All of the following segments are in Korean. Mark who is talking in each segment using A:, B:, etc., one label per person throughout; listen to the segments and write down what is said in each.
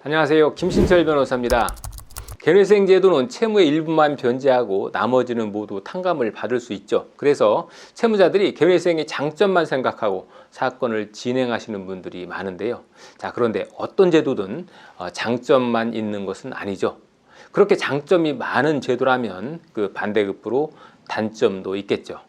A: 안녕하세요. 김신철 변호사입니다. 개회생 제도는 채무의 일부만 변제하고 나머지는 모두 탕감을 받을 수 있죠. 그래서 채무자들이 개회생의 장점만 생각하고 사건을 진행하시는 분들이 많은데요. 자, 그런데 어떤 제도든 장점만 있는 것은 아니죠. 그렇게 장점이 많은 제도라면 그 반대급부로 단점도 있겠죠.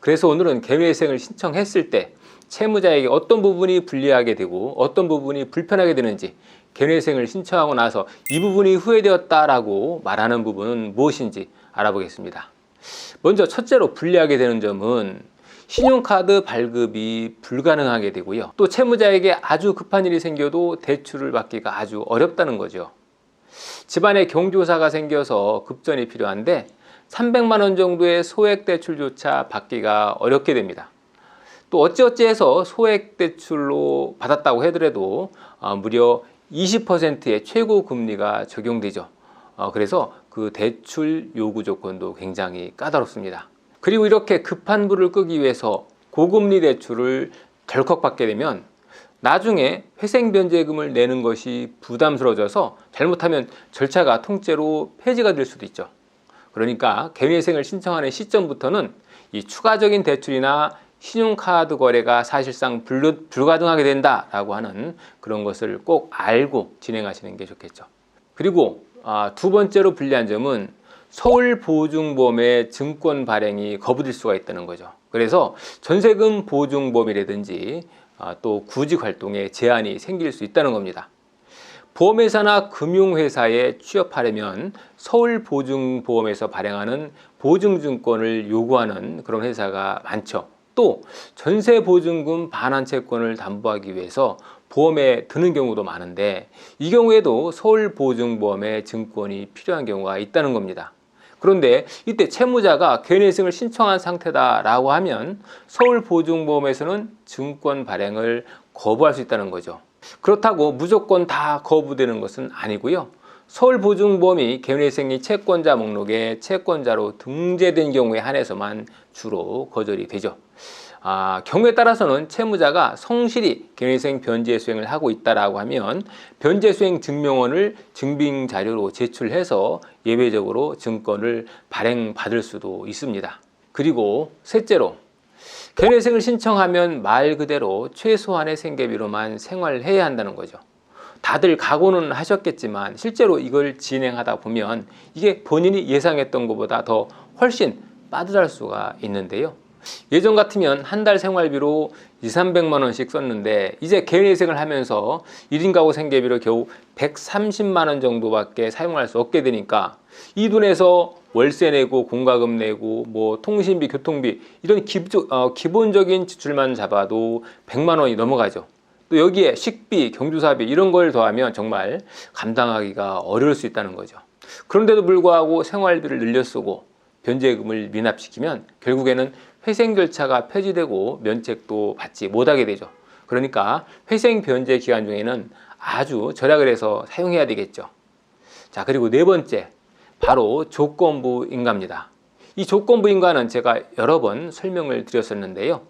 A: 그래서 오늘은 개회생을 신청했을 때 채무자에게 어떤 부분이 불리하게 되고 어떤 부분이 불편하게 되는지, 개회생을 신청하고 나서 이 부분이 후회되었다라고 말하는 부분은 무엇인지 알아보겠습니다. 먼저 첫째로 불리하게 되는 점은 신용카드 발급이 불가능하게 되고요. 또 채무자에게 아주 급한 일이 생겨도 대출을 받기가 아주 어렵다는 거죠. 집안에 경조사가 생겨서 급전이 필요한데 300만 원 정도의 소액 대출조차 받기가 어렵게 됩니다. 또 어찌어찌해서 소액 대출로 받았다고 하더라도 무려 20%의 최고 금리가 적용되죠. 그래서 그 대출 요구 조건도 굉장히 까다롭습니다. 그리고 이렇게 급한 불을 끄기 위해서 고금리 대출을 덜컥 받게 되면 나중에 회생변제금을 내는 것이 부담스러워져서 잘못하면 절차가 통째로 폐지가 될 수도 있죠. 그러니까 개회생을 신청하는 시점부터는 이 추가적인 대출이나 신용카드 거래가 사실상 불가능하게 된다라고 하는 그런 것을 꼭 알고 진행하시는 게 좋겠죠. 그리고 두 번째로 불리한 점은 서울보증보험의 증권 발행이 거부될 수가 있다는 거죠. 그래서 전세금 보증보험이라든지 또 구직 활동에 제한이 생길 수 있다는 겁니다. 보험회사나 금융회사에 취업하려면 서울보증보험에서 발행하는 보증증권을 요구하는 그런 회사가 많죠. 또 전세보증금 반환 채권을 담보하기 위해서 보험에 드는 경우도 많은데 이 경우에도 서울보증보험의 증권이 필요한 경우가 있다는 겁니다. 그런데 이때 채무자가 개회생을 신청한 상태다라고 하면 서울보증보험에서는 증권 발행을 거부할 수 있다는 거죠. 그렇다고 무조건 다 거부되는 것은 아니고요. 서울보증보험이 개회생이 채권자 목록에 채권자로 등재된 경우에 한해서만 주로 거절이 되죠. 경우에 따라서는 채무자가 성실히 개회생 변제 수행을 하고 있다라고 하면 변제 수행 증명원을 증빙 자료로 제출해서 예외적으로 증권을 발행받을 수도 있습니다. 그리고 셋째로 개회생을 신청하면 말 그대로 최소한의 생계비로만 생활해야 한다는 거죠. 다들 각오는 하셨겠지만 실제로 이걸 진행하다 보면 이게 본인이 예상했던 것보다 더 훨씬 빠듯할 수가 있는데요. 예전 같으면 한 달 생활비로 200~300만 원씩 썼는데 이제 개회생을 하면서 1인 가구 생계비로 겨우 130만 원 정도밖에 사용할 수 없게 되니까 이 돈에서 월세 내고 공과금 내고 뭐 통신비, 교통비 이런 기본적인 지출만 잡아도 100만 원이 넘어가죠. 또 여기에 식비, 경조사비 이런 걸 더하면 정말 감당하기가 어려울 수 있다는 거죠. 그런데도 불구하고 생활비를 늘려 쓰고 변제금을 미납시키면 결국에는 회생 절차가 폐지되고 면책도 받지 못하게 되죠. 그러니까 회생 변제 기간 중에는 아주 절약을 해서 사용해야 되겠죠. 자, 그리고 네 번째, 바로 조건부 인가입니다. 이 조건부 인가는 제가 여러 번 설명을 드렸었는데요.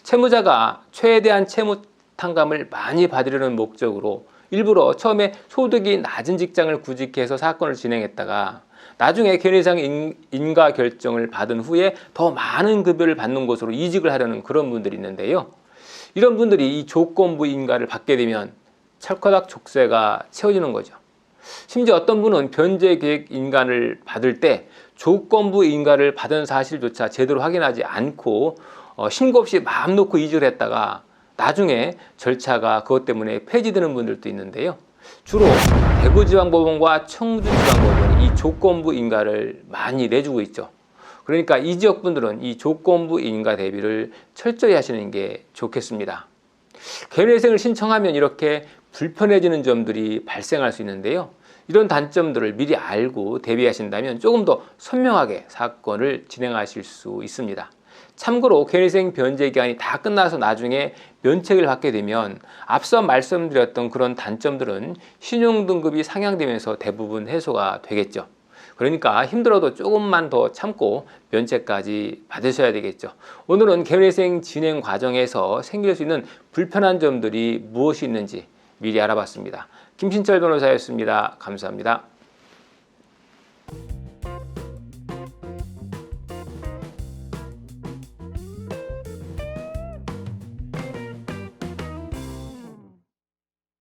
A: 채무자가 최대한 채무 탕감을 많이 받으려는 목적으로 일부러 처음에 소득이 낮은 직장을 구직해서 사건을 진행했다가 나중에 개회생 인가 결정을 받은 후에 더 많은 급여를 받는 곳으로 이직을 하려는 그런 분들이 있는데요. 이런 분들이 이 조건부 인가를 받게 되면 철커덕 족쇄가 채워지는 거죠. 심지어 어떤 분은 변제 계획 인가를 받을 때 조건부 인가를 받은 사실조차 제대로 확인하지 않고 신고 없이 마음 놓고 이직을 했다가 나중에 절차가 그것 때문에 폐지되는 분들도 있는데요. 주로 대구지방법원과 청주지방법원이 이 조건부 인가를 많이 내주고 있죠. 그러니까 이 지역 분들은 이 조건부 인가 대비를 철저히 하시는 게 좋겠습니다. 개회생을 신청하면 이렇게 불편해지는 점들이 발생할 수 있는데요. 이런 단점들을 미리 알고 대비하신다면 조금 더 선명하게 사건을 진행하실 수 있습니다. 참고로 개회생 변제 기간이 다 끝나서 나중에 면책을 받게 되면 앞서 말씀드렸던 그런 단점들은 신용등급이 상향되면서 대부분 해소가 되겠죠. 그러니까 힘들어도 조금만 더 참고 면책까지 받으셔야 되겠죠. 오늘은 개회생 진행 과정에서 생길 수 있는 불편한 점들이 무엇이 있는지 미리 알아봤습니다. 김신철 변호사였습니다. 감사합니다.